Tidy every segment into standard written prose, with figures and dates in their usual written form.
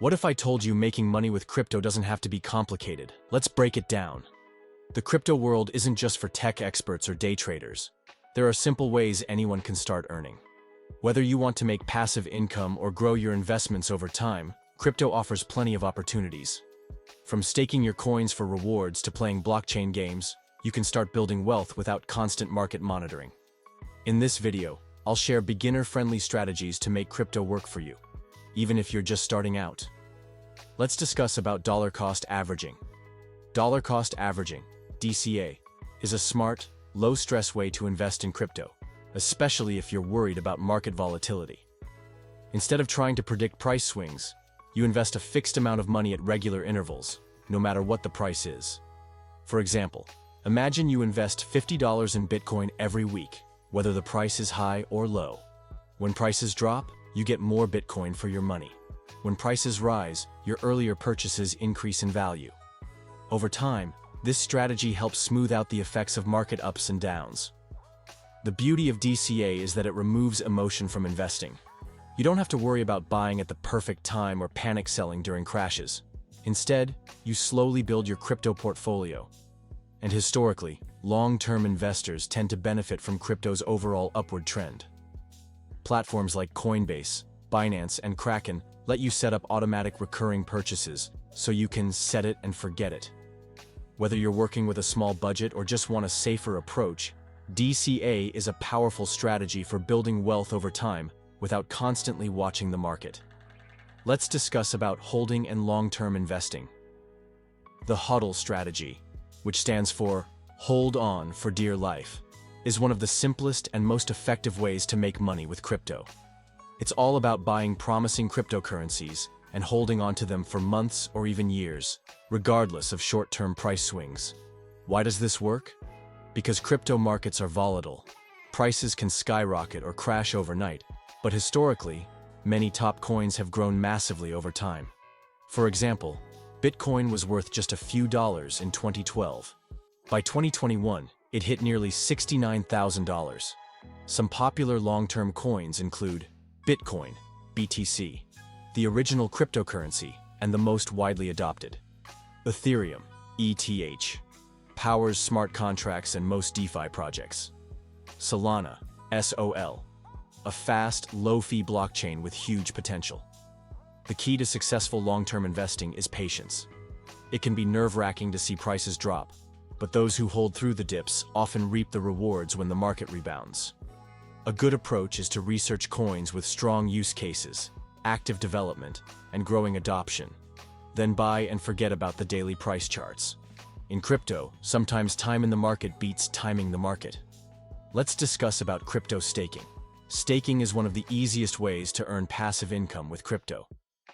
What if I told you making money with crypto doesn't have to be complicated? Let's break it down. The crypto world isn't just for tech experts or day traders. There are simple ways anyone can start earning. Whether you want to make passive income or grow your investments over time, crypto offers plenty of opportunities. From staking your coins for rewards to playing blockchain games, you can start building wealth without constant market monitoring. In this video, I'll share beginner-friendly strategies to make crypto work for you, even if you're just starting out. Let's discuss about dollar cost averaging. Dollar cost averaging, DCA, is a smart, low-stress way to invest in crypto, especially if you're worried about market volatility. Instead of trying to predict price swings, you invest a fixed amount of money at regular intervals, no matter what the price is. For example, imagine you invest $50 in Bitcoin every week, whether the price is high or low. When prices drop, you get more Bitcoin for your money. When prices rise, your earlier purchases increase in value. Over time, this strategy helps smooth out the effects of market ups and downs. The beauty of DCA is that it removes emotion from investing. You don't have to worry about buying at the perfect time or panic selling during crashes. Instead, you slowly build your crypto portfolio. And historically, long-term investors tend to benefit from crypto's overall upward trend. Platforms like Coinbase, Binance, and Kraken let you set up automatic recurring purchases, so you can set it and forget it. Whether you're working with a small budget or just want a safer approach, DCA is a powerful strategy for building wealth over time without constantly watching the market. Let's discuss about holding and long-term investing. The HODL strategy, which stands for Hold On for Dear Life, is one of the simplest and most effective ways to make money with crypto. It's all about buying promising cryptocurrencies and holding on to them for months or even years, regardless of short-term price swings. Why does this work? Because crypto markets are volatile. Prices can skyrocket or crash overnight, but historically, many top coins have grown massively over time. For example, Bitcoin was worth just a few dollars in 2012. By 2021, it hit nearly $69,000. Some popular long-term coins include Bitcoin, BTC, the original cryptocurrency and the most widely adopted. Ethereum, ETH, powers smart contracts and most DeFi projects. Solana, SOL, a fast, low-fee blockchain with huge potential. The key to successful long-term investing is patience. It can be nerve-wracking to see prices drop, but those who hold through the dips often reap the rewards when the market rebounds. A good approach is to research coins with strong use cases, active development, and growing adoption. Then buy and forget about the daily price charts. In crypto, sometimes time in the market beats timing the market. Let's discuss about crypto staking. Staking is one of the easiest ways to earn passive income with crypto.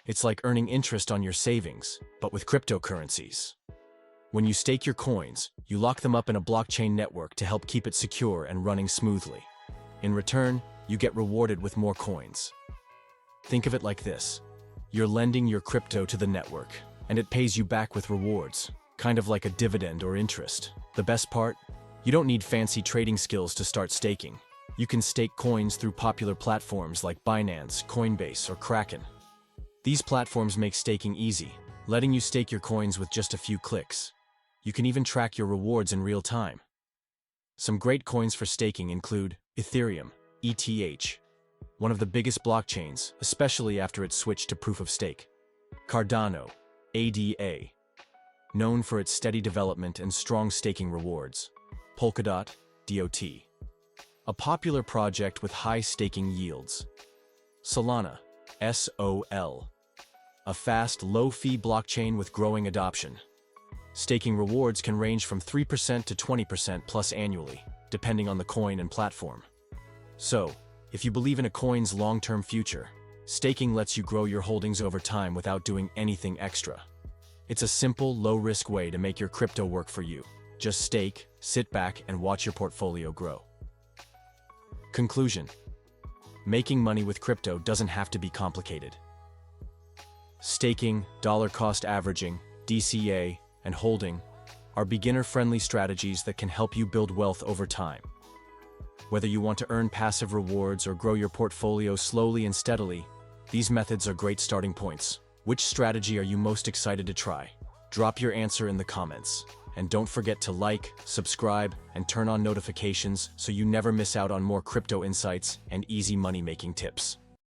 It's like earning interest on your savings, but with cryptocurrencies. When you stake your coins, you lock them up in a blockchain network to help keep it secure and running smoothly. In return, you get rewarded with more coins. Think of it like this. You're lending your crypto to the network, and it pays you back with rewards, kind of like a dividend or interest. The best part? You don't need fancy trading skills to start staking. You can stake coins through popular platforms like Binance, Coinbase, or Kraken. These platforms make staking easy, letting you stake your coins with just a few clicks. You can even track your rewards in real time. Some great coins for staking include Ethereum, ETH, one of the biggest blockchains, especially after it switched to proof of stake. Cardano, ADA, known for its steady development and strong staking rewards. Polkadot, DOT, a popular project with high staking yields. Solana, SOL, a fast, low-fee blockchain with growing adoption. Staking rewards can range from 3% to 20% plus annually, depending on the coin and platform. So, if you believe in a coin's long-term future, staking lets you grow your holdings over time without doing anything extra. It's a simple, low-risk way to make your crypto work for you. Just stake, sit back, and watch your portfolio grow. Conclusion: making money with crypto doesn't have to be complicated. Staking, dollar cost averaging, DCA, and holding are beginner-friendly strategies that can help you build wealth over time. Whether you want to earn passive rewards or grow your portfolio slowly and steadily, these methods are great starting points. Which strategy are you most excited to try? Drop your answer in the comments. And don't forget to like, subscribe, and turn on notifications so you never miss out on more crypto insights and easy money-making tips.